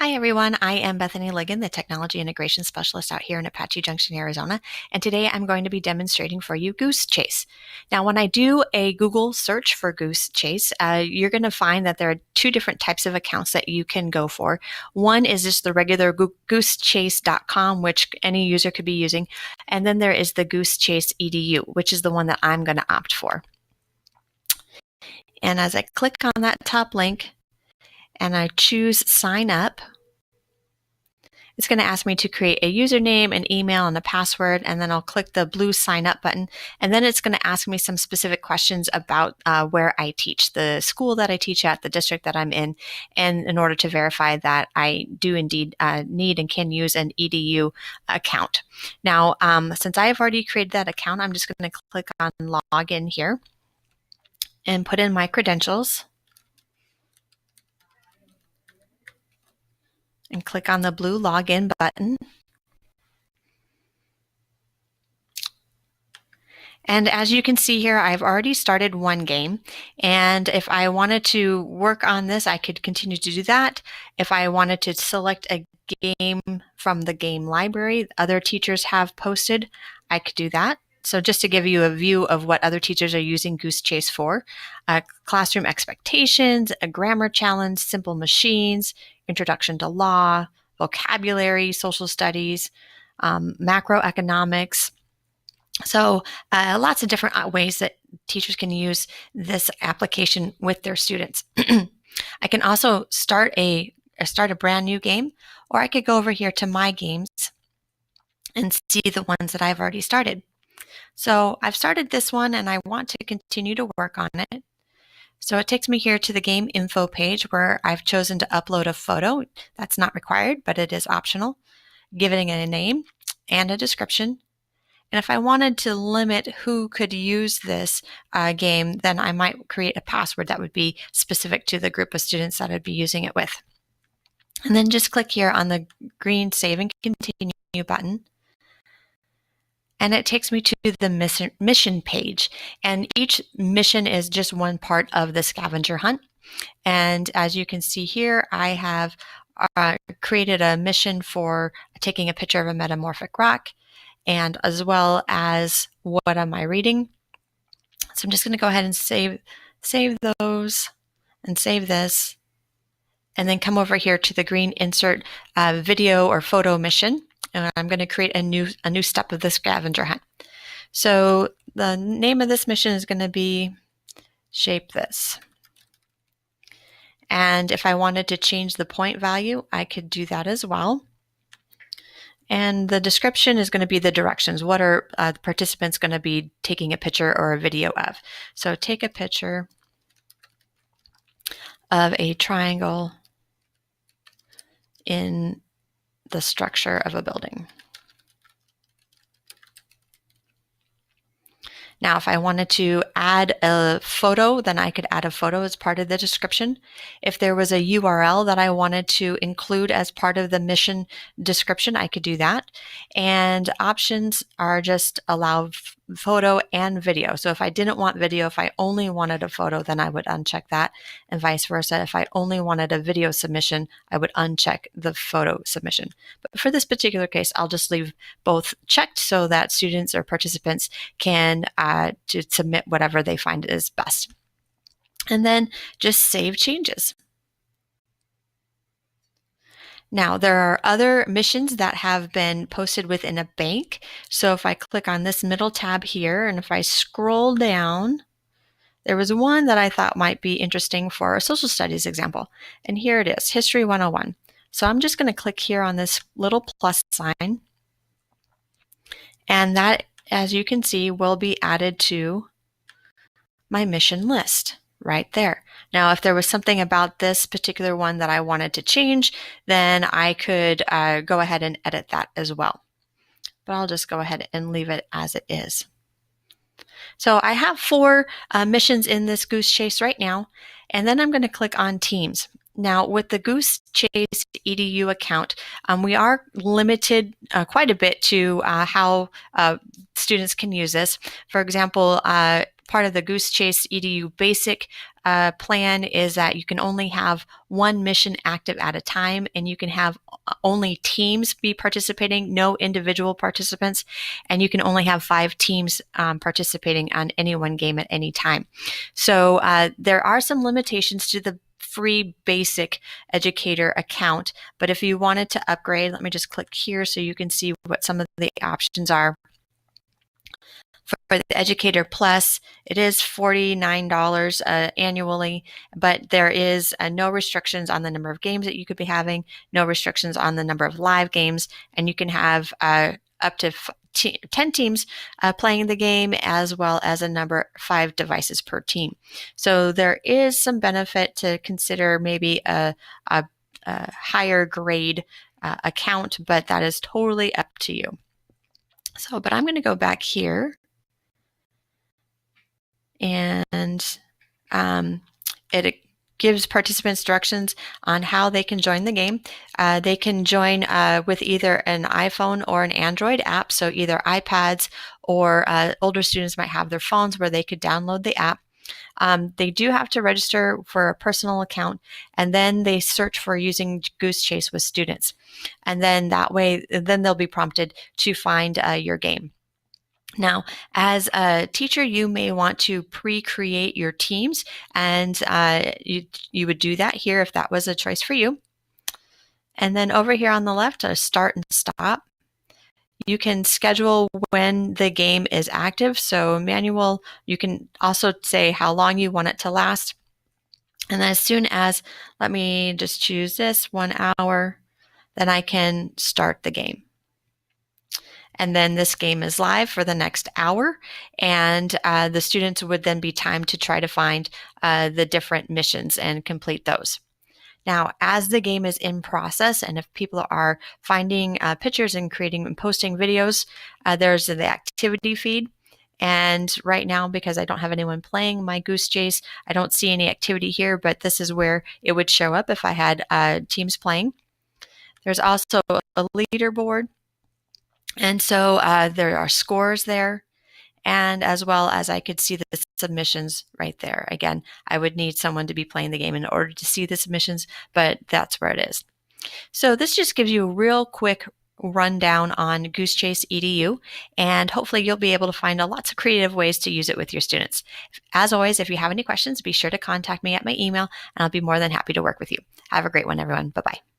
Hi everyone, I am Bethany Ligon, the Technology Integration Specialist out here in Apache Junction, Arizona, and today I'm going to be demonstrating for you Goosechase. Now, when I do a Google search for Goosechase, you're going to find that there are two different types of accounts that you can go for. One is just the regular goosechase.com, which any user could be using, and then there is the Goosechase edu, which is the one that I'm going to opt for. And as I click on that top link and I choose Sign Up, it's going to ask me to create a username, an email, and a password, and then I'll click the blue sign up button. And then it's going to ask me some specific questions about where I teach, the school that I teach at, the district that I'm in, and in order to verify that I do indeed need and can use an EDU account. Now, since I have already created that account, I'm just going to click on log in here and put in my credentials and click on the blue login button. And as you can see here, I've already started one game. And if I wanted to work on this, I could continue to do that. If I wanted to select a game from the game library other teachers have posted, I could do that. So just to give you a view of what other teachers are using Goosechase for, classroom expectations, a grammar challenge, simple machines, introduction to law, vocabulary, social studies, macroeconomics. So lots of different ways that teachers can use this application with their students. I can also start a brand new game, or I could go over here to my games and see the ones that I've already started. So I've started this one and I want to continue to work on it. So it takes me here to the game info page where I've chosen to upload a photo. That's not required, but it is optional. Giving it a name and a description. And if I wanted to limit who could use this game, then I might create a password that would be specific to the group of students that I'd be using it with. And then just click here on the green Save and Continue button. And it takes me to the mission page. And each mission is just one part of the scavenger hunt. And as you can see here, I have created a mission for taking a picture of a metamorphic rock, and as well as what am I reading. So I'm just going to go ahead and save those and save this, and then come over here to the green insert video or photo mission, and I'm going to create a new step of the scavenger hunt. So the name of this mission is going to be Shape This. And if I wanted to change the point value, I could do that as well. And the description is going to be the directions. What are the participants going to be taking a picture or a video of? So take a picture of a triangle in the structure of a building. Now, if I wanted to add a photo, then I could add a photo as part of the description. If there was a URL that I wanted to include as part of the mission description, I could do that. And options are just allow photo and video. So if I didn't want video, if I only wanted a photo, then I would uncheck that, and vice versa. If I only wanted a video submission, I would uncheck the photo submission. But for this particular case, I'll just leave both checked so that students or participants can to submit whatever they find is best. And then just save changes. Now, there are other missions that have been posted within a bank. So if I click on this middle tab here, and if I scroll down, there was one that I thought might be interesting for a social studies example. And here it is, History 101. So I'm just going to click here on this little plus sign. And that, as you can see, will be added to my mission list right there. Now, if there was something about this particular one that I wanted to change, then I could go ahead and edit that as well. But I'll just go ahead and leave it as it is. So I have 4 missions in this Goosechase right now, and then I'm going to click on Teams. Now, with the Goosechase EDU account, we are limited quite a bit to how students can use this. For example, part of the Goosechase EDU basic plan is that you can only have one mission active at a time, and you can have only teams be participating, no individual participants, and you can only have 5 teams participating on any one game at any time. So there are some limitations to the free basic educator account, but if you wanted to upgrade, let me just click here so you can see what some of the options are. For the Educator Plus, it is $49 annually, but there is no restrictions on the number of games that you could be having, no restrictions on the number of live games, and you can have up to 10 teams playing the game, as well as a number 5 devices per team. So there is some benefit to consider maybe a higher grade account, but that is totally up to you. So, but I'm going to go back here, and it gives participants directions on how they can join the game. They can join with either an iPhone or an Android app, so either iPads or older students might have their phones where they could download the app. They do have to register for a personal account, and then they search for using Goosechase with students. And then that way, then they'll be prompted to find your game. Now, as a teacher, you may want to pre-create your teams, and you would do that here if that was a choice for you. And then over here on the left, start and stop. You can schedule when the game is active. So manual, you can also say how long you want it to last. And then as soon as, let me just choose this, 1 hour, then I can start the game. And then this game is live for the next hour, and the students would then be timed to try to find the different missions and complete those. Now, as the game is in process, and if people are finding pictures and creating and posting videos, there's the activity feed. And right now, because I don't have anyone playing my Goosechase, I don't see any activity here, but this is where it would show up if I had teams playing. There's also a leaderboard. And so there are scores there, and as well as I could see the submissions right there. Again, I would need someone to be playing the game in order to see the submissions, but that's where it is. So this just gives you a real quick rundown on Goosechase EDU, and hopefully you'll be able to find lots of creative ways to use it with your students. As always, if you have any questions, be sure to contact me at my email, and I'll be more than happy to work with you. Have a great one, everyone. Bye-bye.